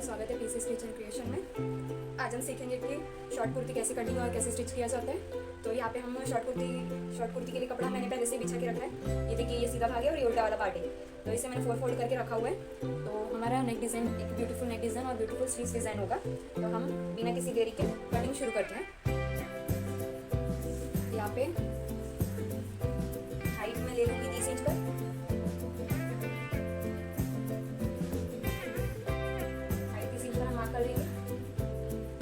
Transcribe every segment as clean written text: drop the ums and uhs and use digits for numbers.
स्वागत है PC stitch and creation में। आज हम सीखेंगे कि शॉर्ट कुर्ती कैसे कटिंग और कैसे स्टिच किया जाता है। तो यहाँ पे हम शॉर्ट कुर्ती के लिए कपड़ा मैंने पहले से बिछा के रखा है। ये देखिए, ये सीधा भाग है और ये उल्टा वाला पार्ट है। तो इसे मैंने 4 फोल्ड करके रखा हुआ है। तो हमारा नेक डिज़ाइन एक ब्यूटीफुल नेक डिज़ाइन और ब्यूटीफुल स्लीव्स डिज़ाइन होगा। तो हम बिना किसी देरी के कटिंग शुरू करते हैं। यहाँ पे हाइट में ले लूँगी 30 इंच पर। कर लेंगे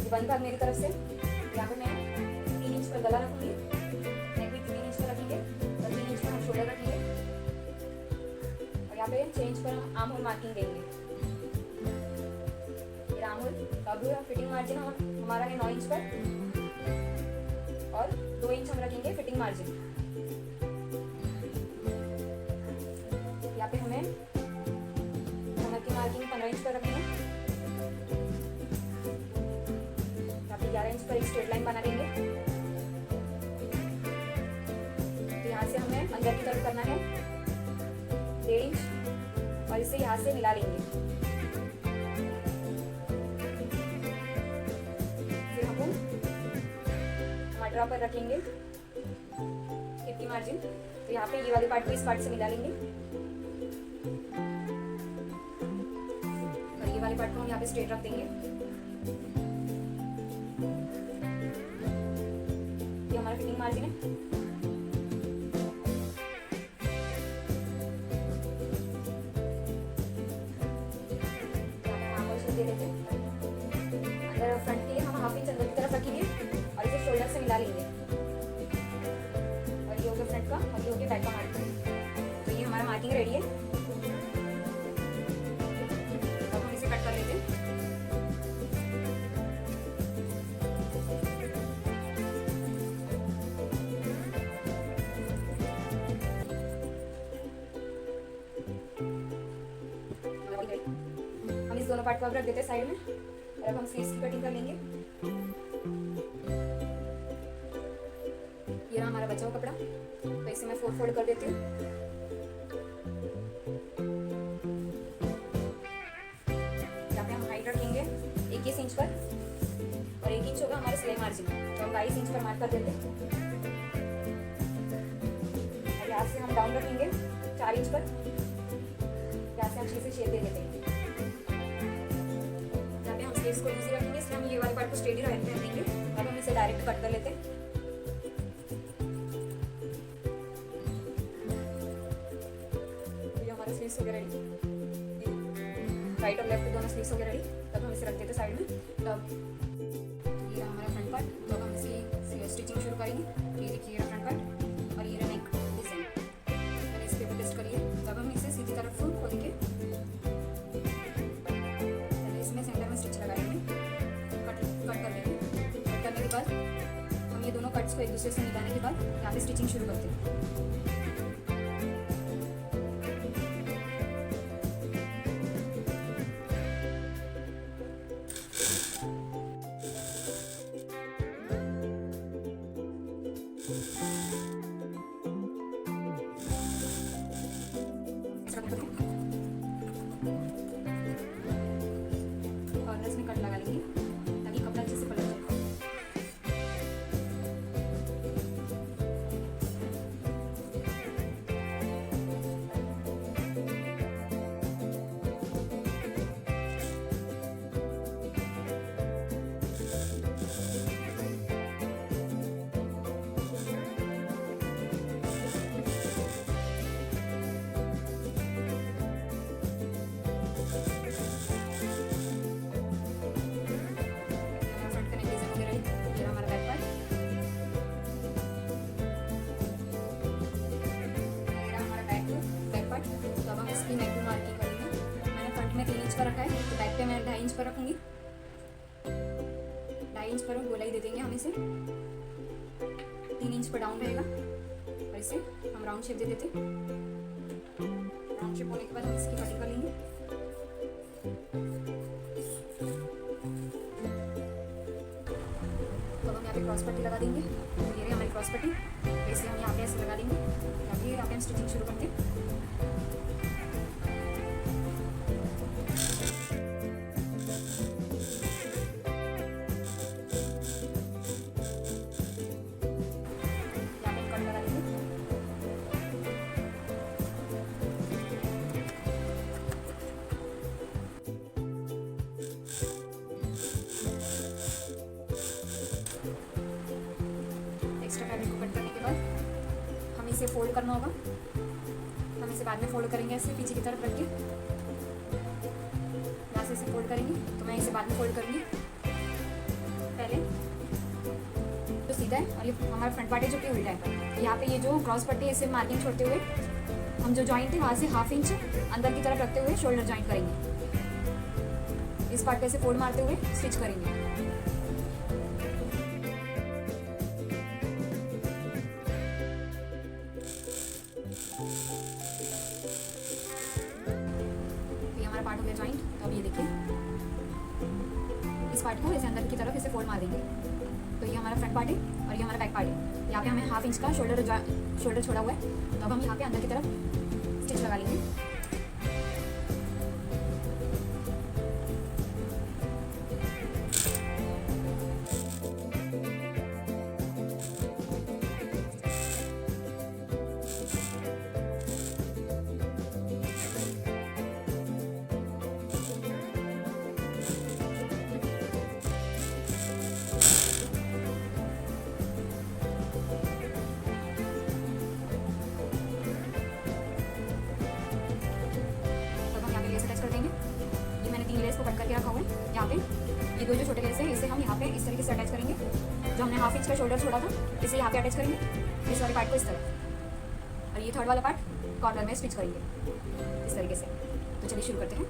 वन भाग मेरी तरफ से। यहाँ पे मैं 3 इंच पर गला रखूंगी, नेक भी 3 इंच पर रखेंगे और 3 इंच पर हम शोल्डर रखेंगे और यहाँ पे 6 इंच पर हम आर्म होल मार्किंग देंगे। ये आर्म होल अब फिटिंग मार्जिन हमारा है 9 इंच पर और 2 इंच हम रखेंगे फिटिंग मार्जिन। यहाँ पे हमें कमर की मार्किंग 15 इंच पर रखेंगे। 11 इंच पर एक स्ट्रेट लाइन बना देंगे। तो यहाँ से हमें अंदर की तरफ करना है 1.5 इंच और इसे यहाँ से मिला लेंगे। फिर हम मटरा पर रखेंगे हिप की मार्जिन। तो यहाँ पे ये वाले पार्ट को इस पार्ट से मिला लेंगे और ये वाले पार्ट को हम यहाँ पे स्ट्रेट रख देंगे। हमारा फिटिंग मार्जिन है। दे देते हैं अंदर फ्रंट के लिए हम 1/2 इंच अंदर की तरफ रखेंगे और इसे शोल्डर से मिला लेंगे और ये हो गया फ्रंट का और ये हो गया बैक का मार्किंग। तो ये हमारा मार्किंग रेडी है। अब हम इसे कट कर लेते हैं। हम इस दोनों पार्ट को अब रख देते हैं साइड में और अब हम स्लीव्स की कटिंग कर लेंगे। ये रहा हमारा बचा हुआ कपड़ा। तो इसे मैं 4 फोल्ड कर देती हूँ। यहाँ पे हम हाइट रखेंगे 21 इंच पर और 1 इंच होगा हमारा सिलाई मार्जिन। तो हम 22 इंच पर मार्क कर देते हैं। और यहाँ से हम डाउन रखेंगे 4 इंच पर। यहाँ से हम अच्छे से शेप दे देते हैं। इसको इजी रखेंगे इसलिए हम ये वाले पार्ट को स्टेडी रख देंगे। अब हम इसे डायरेक्ट कट कर लेते हैं। ये हमारा स्लीव्स हो गया रेडी। राइट और लेफ्ट दोनों स्लीव्स हो गया रेडी। तब हम इसे रख देते हैं साइड में। तब ये रहा हमारा फ्रंट पार्ट। तो अब हम इसे स्टिचिंग शुरू करेंगे। ये देखिए, ये रहा फ्रंट पार्ट और ये रहा नेक डिजाइन। मैंने इस पेपर टेस्ट करिए। तब हम इसे सीधी तरफ खोल के सेंटर में स्टिच लगाएंगे, कट कर देंगे। कट करने के बाद हम ये दोनों कट्स को एक दूसरे से मिलाने के बाद यहाँ पे स्टिचिंग शुरू करते हैं। इसमें कट लगा लेंगे ताकि कपड़ा अच्छे से पलट जाए। तो अब हम इसकी नेक की मार्किंग करेंगे। मैंने फ्रंट में 3 इंच पर रखा है, तो बैक पे मैं 2.5 इंच पर रखूंगी। 2.5 इंच पर गोलाई दे देंगे हम इसे। 3 इंच पर डाउन रहेगा और इसे हम राउंड शेप दे देते। राउंड शेप होने के बाद हम इसकी कटिंग कर लेंगे। तो हम यहाँ पे क्रॉस पट्टी लगा देंगे। तो ये हमारी क्रॉस पट्टी। इसे हम यहाँ पे ऐसे लगा देंगे। यहाँ पे हम स्टिचिंग शुरू करते हैं। इसे फोल्ड करना होगा। हम इसे बाद में फोल्ड करेंगे, ऐसे पीछे की तरफ रख के यहाँ से इसे फोल्ड करेंगे। तो मैं इसे बाद में फोल्ड करूँगी। पहले तो सीधा है और ये हमारा फ्रंट पार्ट है जो कि उल्टा है। यहाँ पे ये जो क्रॉस पट्टी है इसे मार्किंग छोड़ते हुए हम जो जॉइंट है वहाँ से हाफ इंच अंदर की तरफ रखते हुए शोल्डर जॉइंट करेंगे। इस पार्ट पे ऐसे फोल्ड मारते हुए स्टिच करेंगे। ये हमारा पार्ट हो गया जॉइंट। तो अब ये देखिए, इस पार्ट को ऐसे अंदर की तरफ इसे फोल्ड मार देंगे। तो ये हमारा फ्रंट पार्ट है और ये हमारा बैक पार्ट है। यहाँ पे हमें हाफ इंच का शोल्डर छोड़ा हुआ है। तो अब हम यहाँ पे अंदर की तरफ स्टिच लगा लेंगे। लेस को कट करके रखा हुआ है। यहाँ पे ये दो जो छोटे लेस है इसे हम यहाँ पे इस तरीके से अटैच करेंगे। जो हमने हाफ इंच का शोल्डर छोड़ा था इसे यहाँ पे अटैच करेंगे, इस वाले पार्ट को इस तरह, और ये थर्ड वाला पार्ट कॉर्नर में स्टिच करेंगे इस तरीके से। तो चलिए शुरू करते हैं।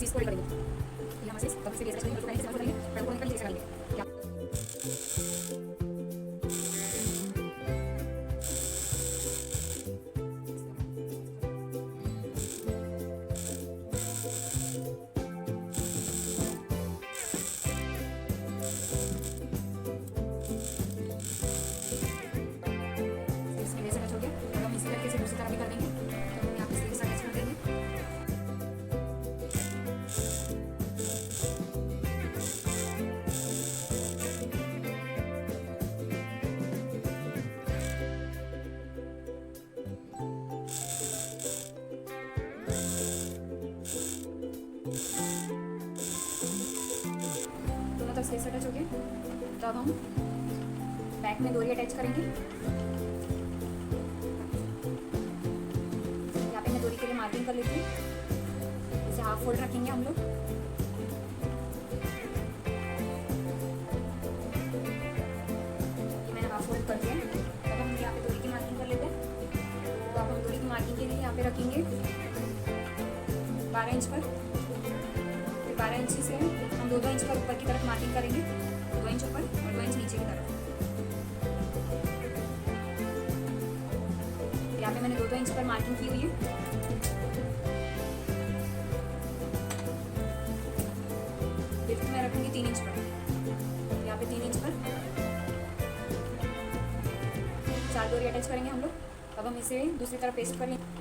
इसको करेंगे यहाँ से तब से लेकर करेंगे फिर करेंगे पर वो निकल जैसे करेंगे क्या इसमें जैसे टच हो गया। अब हम इसी तरीके से दूसरी तरफ भी कर देंगे। तो हम यहाँ पे इसके साथ टच कर देंगे। दोनों तरफ से टच हो गया। तो अब हम बैक में डोरी अटैच करेंगे। यहाँ पे मैं डोरी के लिए मार्किंग कर लेती हूँ। इसे हाफ फोल्ड रखेंगे हम लोग। ये मैंने हाफ फोल्ड कर दिया। अब हम यहाँ पे डोरी की मार्किंग कर लेते हैं। तो अब हम डोरी की मार्किंग के लिए यहाँ पे रखेंगे 12 इंच पर। 12 इंच से हम 2-2 इंच पर ऊपर की तरफ मार्किंग करेंगे, 2 इंच ऊपर और 2 इंच नीचे की तरफ। यहाँ पे मैंने 2-2 इंच पर मार्किंग की हुई है। लिफ्ट में रखूंगी 3 इंच पर। यहाँ पे 3 इंच पर 4 डोरी अटैच करेंगे हम लोग। अब हम इसे दूसरी तरफ पेस्ट कर लेंगे।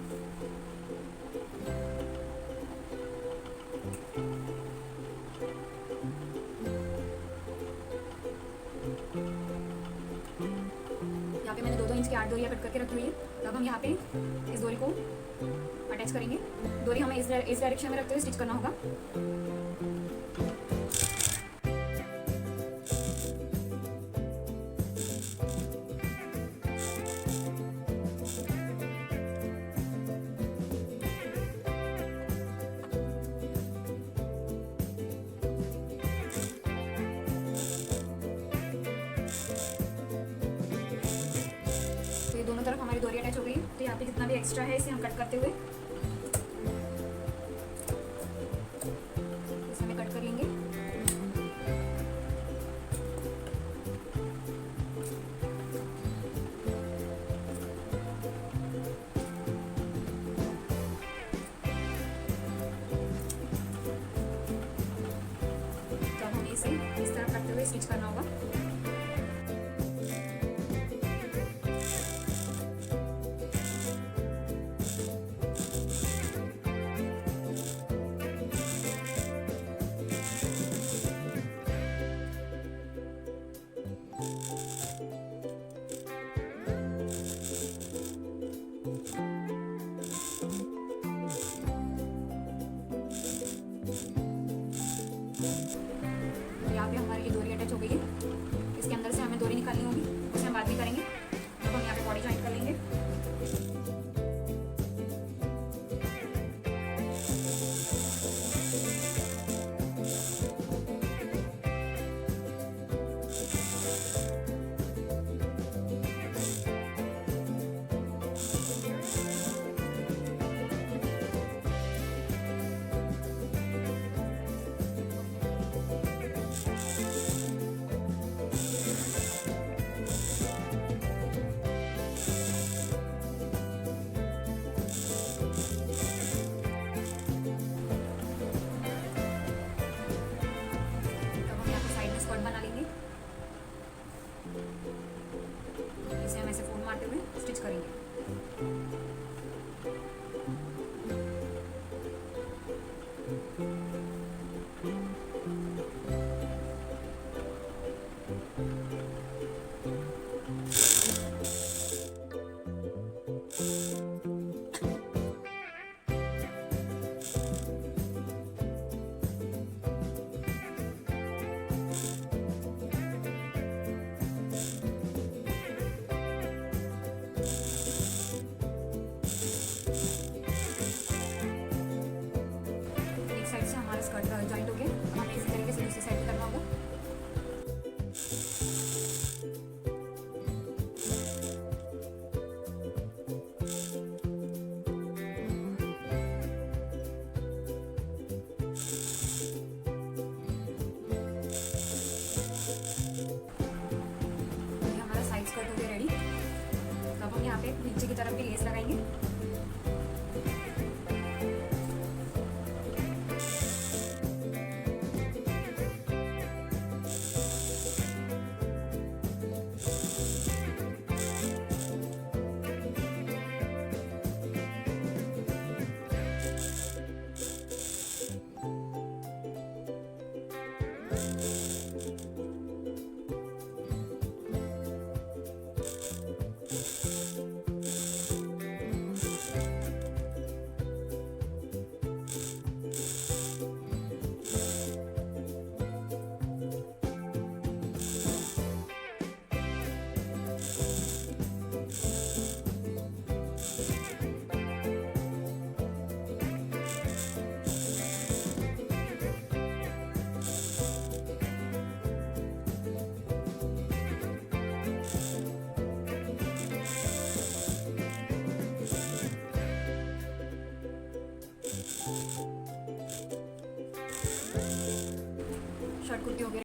यहाँ पे मैंने 2-2 इंच की 8 डोरियाँ कट करके रखी हुई है। तो अब हम यहाँ पे इस डोरी को अटैच करेंगे। डोरी हमें इस डायरेक्शन में रखते हुए स्टिच करना होगा। दोनों तरफ हमारी डोरी अटैच हो गई। तो यहाँ पे जितना भी एक्स्ट्रा है इसे हम कट करते हुए इसे हमें कट कर लेंगे। हुए स्टिच करना होगा। तो यहाँ पे हमारी ये डोरी अटैच हो गई है। इसके अंदर से हमें डोरी निकालनी होगी, उसे हम बाद में करेंगे। अब हम यहाँ पे बॉडी ज्वाइन कर लेंगे। बना लेंगे। इसे हम ऐसे फोल्ड मारते हुए स्टिच करेंगे। साइड से हमारा स्कर्ट जॉइंट हो गया। अब हमें इसी तरीके से दूसरी साइड भी करना होगा। ये हमारा साइड स्कर्ट हो गया रेडी। तो अब हम यहाँ पे नीचे की तरफ भी लेस लगाएंगे। शॉर्ट कुर्ती हो गई।